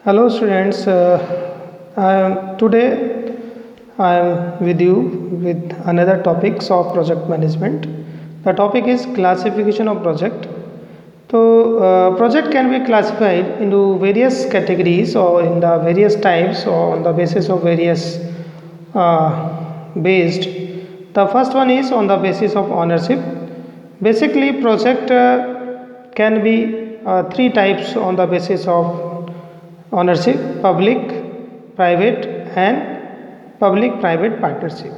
Hello students, today I am with you with another topics of project management. The topic is classification of project. So project can be classified into various categories or in the various types or on the basis of various based. The first one is on the basis of ownership. Basically project can be three types on the basis of ownership: public, private and public private partnership.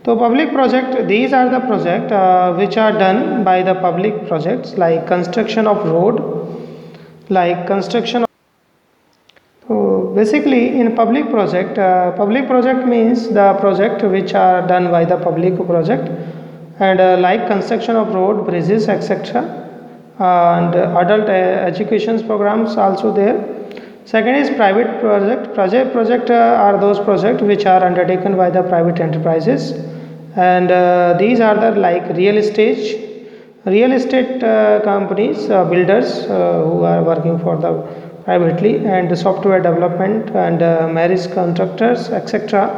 So public project, these are the project which are done by the public projects like construction of road, like construction of. So basically in public project means the project which are done by the public project, and like construction of road, bridges, etc. And adult education programs also there. Second is private project. Project are those projects which are undertaken by the private enterprises, and these are the like real estate companies, builders who are working for the privately, and the software development and marriage contractors, etc.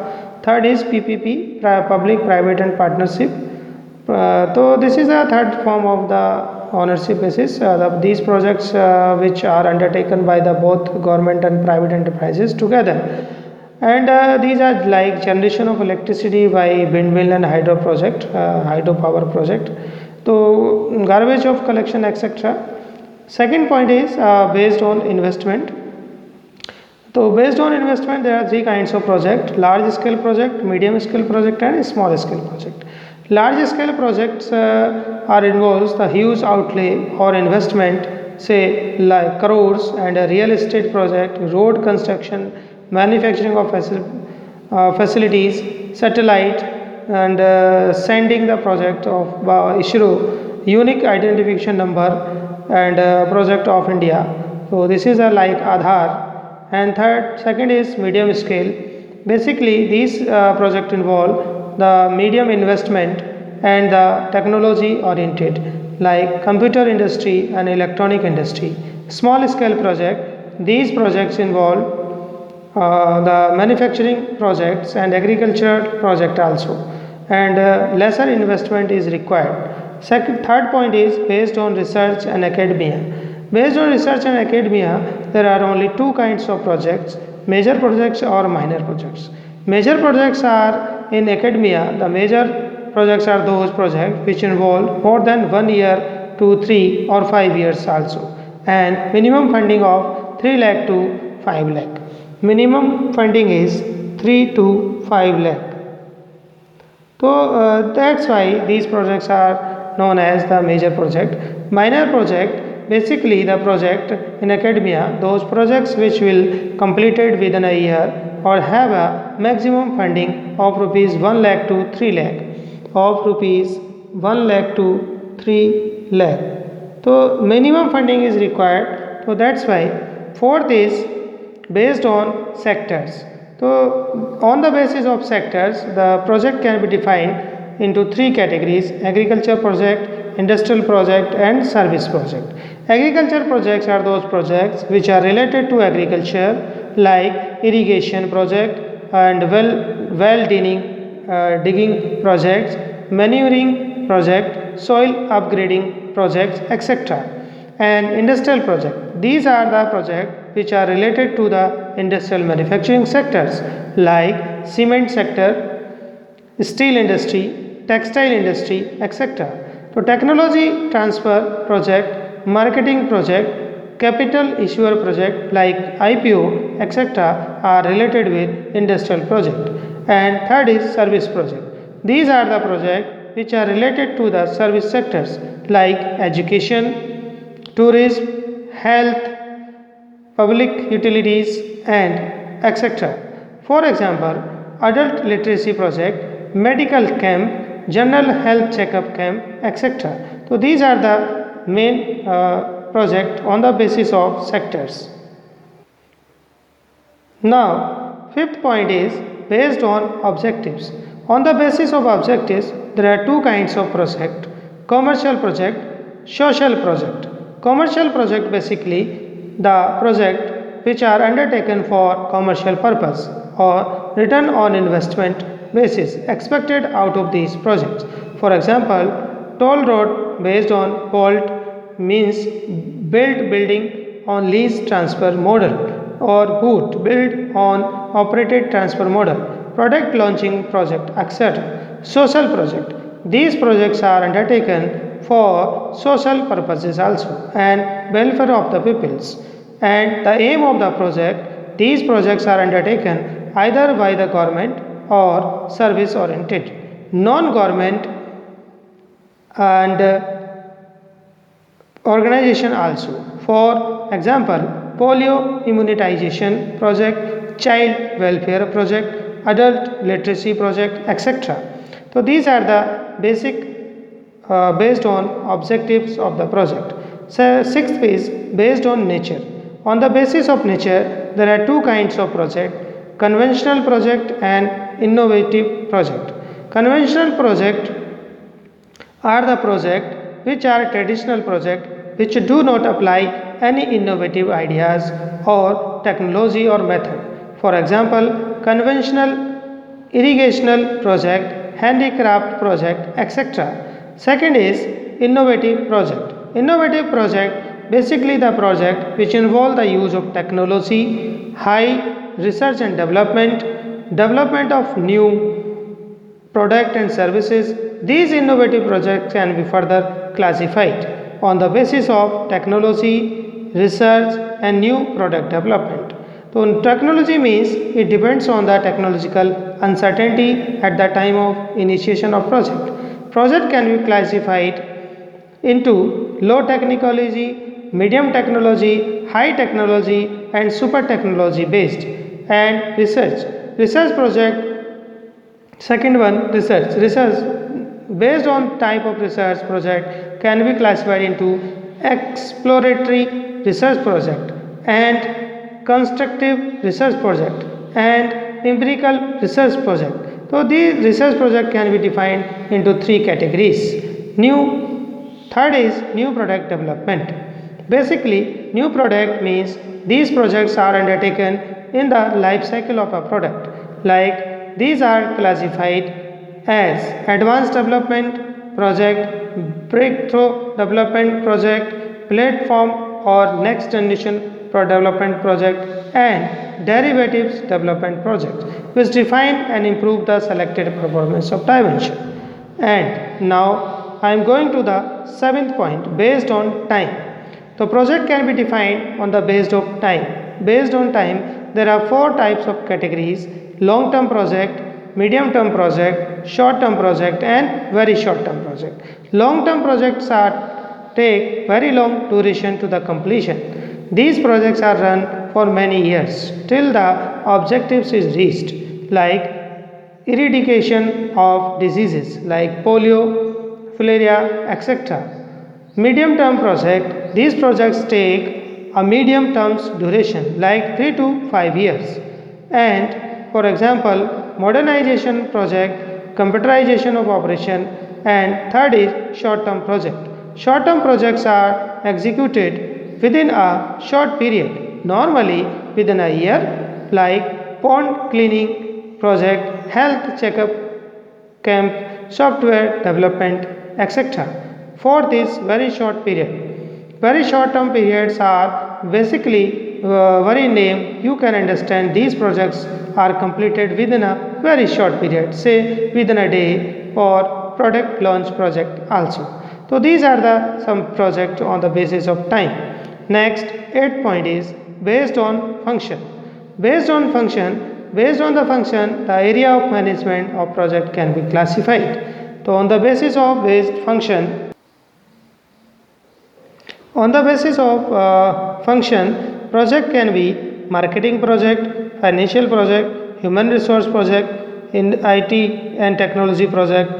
Third is PPP, public, private and partnership. So this is a third form of the ownership basis. These projects which are undertaken by the both government and private enterprises together, and these are like generation of electricity by windmill and hydropower project. So garbage of collection, etc. Second point is based on investment. So based on investment, there are three kinds of project: large scale project, medium scale project and small scale project. Large scale projects are involves the huge outlay or investment, say like crores, and a real estate project, road construction, manufacturing of facilities, satellite, and sending the project of ISRO, unique identification number, and project of India. So this is a like Aadhaar. And second is medium scale. Basically these project involve the medium investment and the technology oriented, like computer industry and electronic industry. Small scale project, these projects involve the manufacturing projects and agricultural project also, and lesser investment is required. Third point is based on research and academia. Based on research and academia, there are only two kinds of projects: major projects or minor projects. Major projects are in academia. The major projects are those projects which involve more than 1 year to 3 or 5 years also, and minimum funding of 3 lakh to 5 lakh. Minimum funding is 3 to 5 lakh. So that's why these projects are known as the major project. Minor project, basically the project in academia, those projects which will completed within a year or have a maximum funding of rupees 1 lakh to 3 lakh, of rupees 1 lakh to 3 lakh. So minimum funding is required. So that's why. Fourth is based on sectors. So on the basis of sectors, the project can be defined into three categories: agriculture project, industrial project and service project. Agriculture projects are those projects which are related to agriculture, like irrigation project and well digging projects, manuring project, soil upgrading projects, etc. And industrial project, these are the projects which are related to the industrial manufacturing sectors, like cement sector, steel industry, textile industry, etc. So technology transfer project, marketing project, capital issuer project like IPO, etc. are related with industrial project. And third is service project. These are the projects which are related to the service sectors like education, tourism, health, public utilities and etc. For example, adult literacy project, medical camp, general health checkup camp, etc. So these are the main project on the basis of sectors. Now, fifth point is based on objectives. On the basis of objectives, there are two kinds of project: commercial project, social project. Commercial project, basically the project which are undertaken for commercial purpose or return on investment basis expected out of these projects. For example, toll road based on BOLT means building on lease transfer model, or BOOT build on operated transfer model, product launching project, etc. Social project. These projects are undertaken for social purposes also and welfare of the peoples. And the aim of the project, these projects are undertaken either by the government or service oriented, non-government and organization also. For example, polio immunization project, child welfare project, adult literacy project, etc. So these are the basic based on objectives of the project. So sixth is based on nature. On the basis of nature, there are two kinds of project: conventional project and innovative project. Conventional project are the project which are traditional project which do not apply any innovative ideas or technology or method. For example, conventional irrigational project, handicraft project, etc. Second is innovative project. Innovative project basically the project which involve the use of technology, high research and development of new product and services. These innovative projects can be further classified on the basis of technology, research and new product development. So technology means it depends on the technological uncertainty at the time of initiation of project. Project can be classified into low technology, medium technology, high technology and super technology based. And research project. Second one, research based on type of research project can be classified into exploratory research project and constructive research project and empirical research project. So these research project can be defined into three categories. Third is new product development. Basically, new product means these projects are undertaken in the life cycle of a product. Like these are classified as advanced development project, breakthrough development project, platform or next generation development project and derivatives development project, which define and improve the selected performance of dimension. And now I am going to the seventh point, based on time. The project can be defined on the based of time. Based on time, there are four types of categories: long term project, medium term project, short term project and very short term project. Long term projects take very long duration to the completion. These projects are run for many years till the objectives is reached, like eradication of diseases like polio, malaria, etc. Medium term project, these projects take a medium terms duration like 3 to 5 years. And for example, modernization project, computerization of operation, and third is short term project. Short term projects are executed within a short period, normally within a year, like pond cleaning project, health checkup camp, software development, etc. Fourth is very short period. Very short term periods are basically very name you can understand these projects are completed within a very short period, say within a day, or product launch project also. So these are the some project on the basis of time. Next, eighth point is based on function. Based on function, based on the function, the area of management of project can be classified. So on the basis of based function, function, project can be marketing project, financial project, human resource project, in IT and technology project,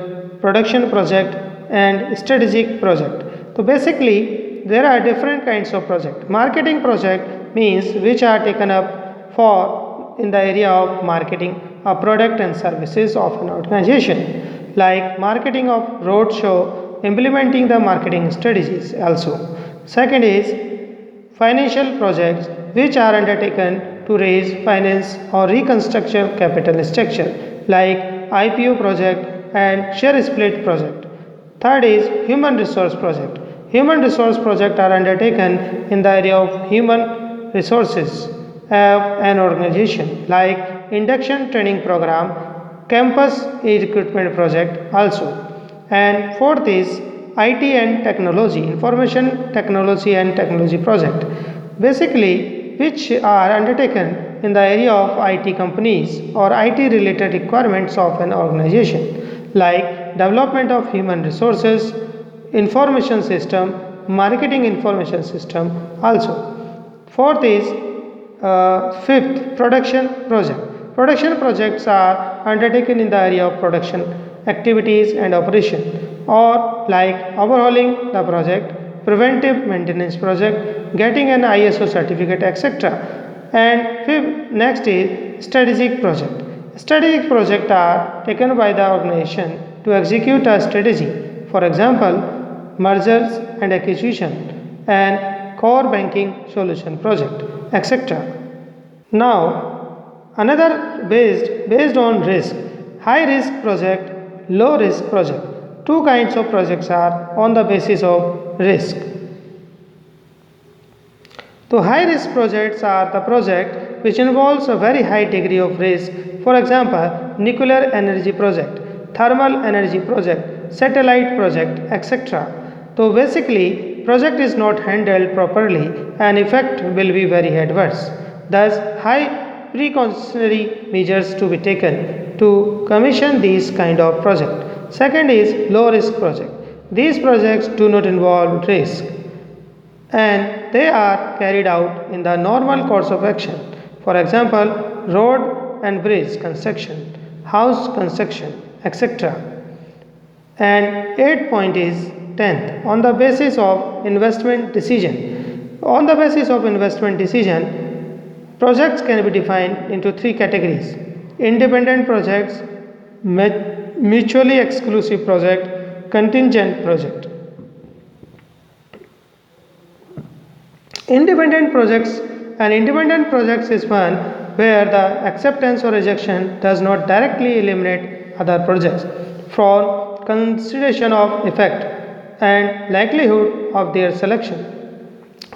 production project and strategic project. So basically there are different kinds of project. Marketing project means which are taken up for in the area of marketing a product and services of an organization, like marketing of roadshow, implementing the marketing strategies also. Second is financial projects which are undertaken to raise finance or reconstruction capital structure like IPO project and share split project. Third is human resource project. Human resource projects are undertaken in the area of human resources of an organization like induction training program, campus recruitment project also. And fourth is IT and technology, information technology and technology project, basically which are undertaken in the area of IT companies or IT related requirements of an organization like development of human resources, information system, marketing information system also. Fourth is fifth, production project. Production projects are undertaken in the area of production activities and operation or like overhauling the project, preventive maintenance project, getting an ISO certificate, etc. And fifth, next is strategic project. Strategic projects are taken by the organization to execute a strategy. For example, mergers and acquisition and core banking solution project, etc. Now, another based on risk, high risk project, low risk project. Two kinds of projects are on the basis of risk. So high risk projects are the project which involves a very high degree of risk. For example, nuclear energy project, thermal energy project, satellite project, etc. So basically, project is not handled properly and effect will be very adverse. Thus, high precautionary measures to be taken to commission these kind of project. Second is low risk project. These projects do not involve risk and they are carried out in the normal course of action. For example, road and bridge construction, house construction, etc. And 8th point is 10th, on the basis of investment decision. On the basis of investment decision, projects can be defined into three categories: independent projects, mutually exclusive project, contingent project. Independent projects is one where the acceptance or rejection does not directly eliminate other projects from consideration of effect and likelihood of their selection.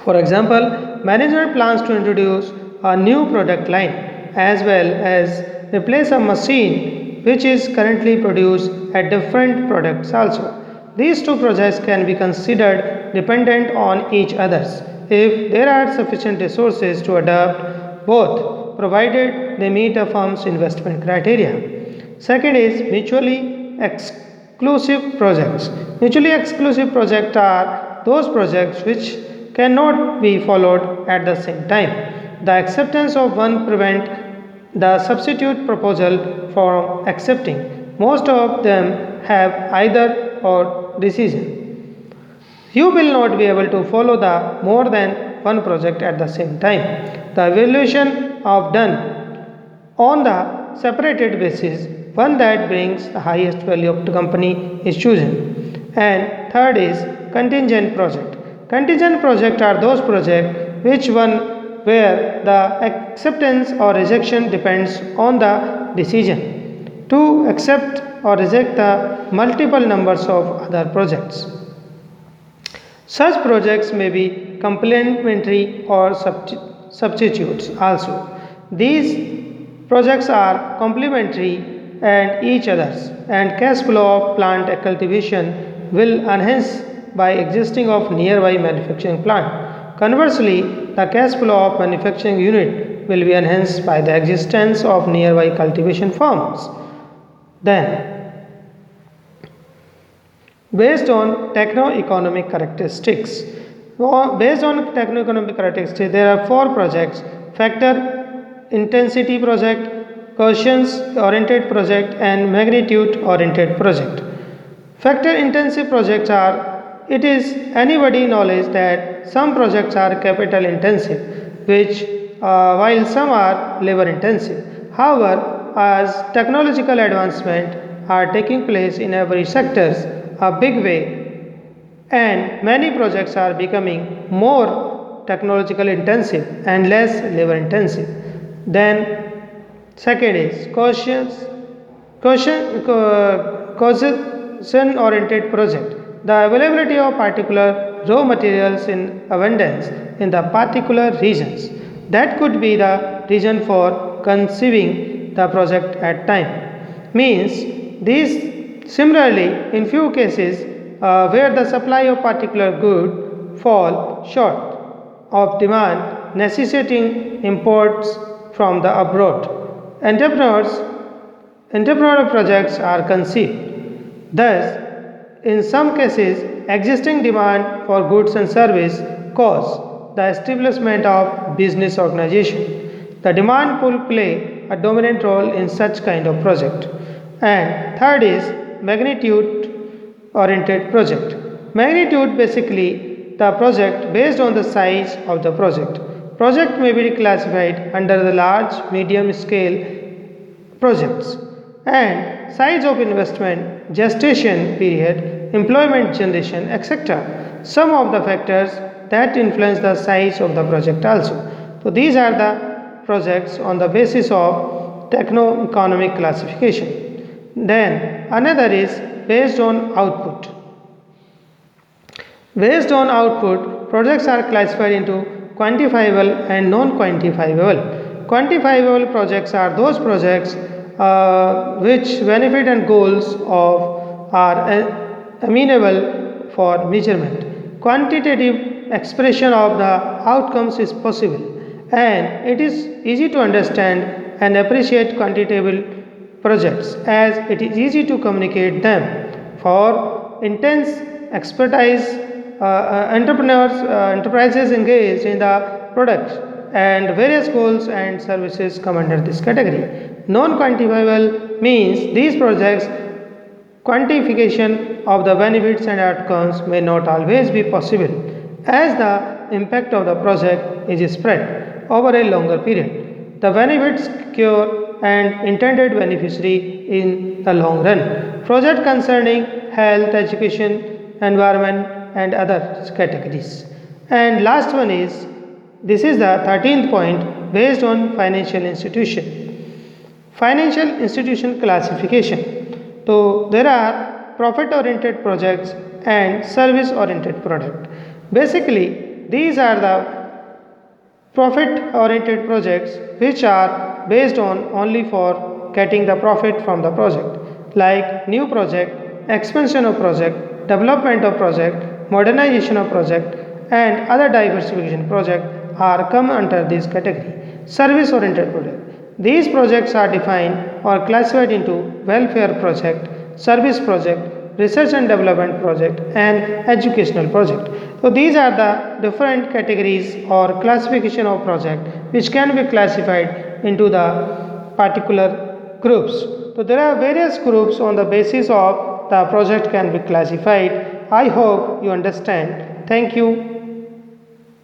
For example, management plans to introduce a new product line as well as replace a machine which is currently produced at different products also. These two projects can be considered dependent on each others if there are sufficient resources to adopt both, provided they meet a firm's investment criteria. Second is mutually exclusive projects. Mutually exclusive projects are those projects which cannot be followed at the same time. The acceptance of one prevents the substitute proposal from accepting. Most of them have either or decision. You will not be able to follow the more than one project at the same time. The evaluation of done on the separated basis, one that brings the highest value of the company is chosen. And third is contingent project. Contingent projects are those projects which one where the acceptance or rejection depends on the decision to accept or reject the multiple numbers of other projects. Such projects may be complementary or substitutes also. These projects are complementary and each others, and cash flow of plant cultivation will enhance by existing of nearby manufacturing plant. Conversely, the cash flow of manufacturing unit will be enhanced by the existence of nearby cultivation farms. Then, based on techno-economic characteristics. Based on techno-economic characteristics, there are four projects: factor intensity project, quotients oriented project, and magnitude oriented project. Factor intensive projects are, it is anybody knowledge that some projects are capital intensive, which while some are labor intensive. However, as technological advancement are taking place in every sectors a big way and many projects are becoming more technological intensive and less labor intensive. Then second is causation oriented project. The availability of particular raw materials in abundance in the particular regions. That could be the reason for conceiving the project at time. Means these similarly in few cases where the supply of particular good fall short of demand necessitating imports from the abroad. Entrepreneurial projects are conceived. Thus, in some cases, existing demand for goods and service cause the establishment of business organization. The demand pull play a dominant role in such kind of project. And third is magnitude oriented project. Magnitude basically the project based on the size of the project. Project may be classified under the large, medium scale projects and size of investment, gestation period, employment generation, etc. Some of the factors that influence the size of the project also. So these are the projects on the basis of techno-economic classification. Then another is based on output. Based on output, projects are classified into quantifiable and non-quantifiable. Quantifiable projects are those projects which benefit and goals of are amenable for measurement. Quantitative expression of the outcomes is possible and it is easy to understand and appreciate quantitative projects as it is easy to communicate them. For intense expertise, enterprises engaged in the products and various goals and services come under this category. Non-quantifiable means these projects quantification of the benefits and outcomes may not always be possible as the impact of the project is spread over a longer period. The benefits cure and intended beneficiary in the long run. Project concerning health, education, environment and other categories. And last one is this is the 13th point based on financial institution. Financial institution classification. So there are profit oriented projects and service oriented product. Basically these are the profit oriented projects which are based on only for getting the profit from the project like new project, expansion of project, development of project, modernization of project and other diversification project are come under this category. Service oriented project. These projects are defined or classified into welfare project, service project, research and development project and educational project. So these are the different categories or classification of project which can be classified into the particular groups. So there are various groups on the basis of the project can be classified. I hope you understand. Thank you.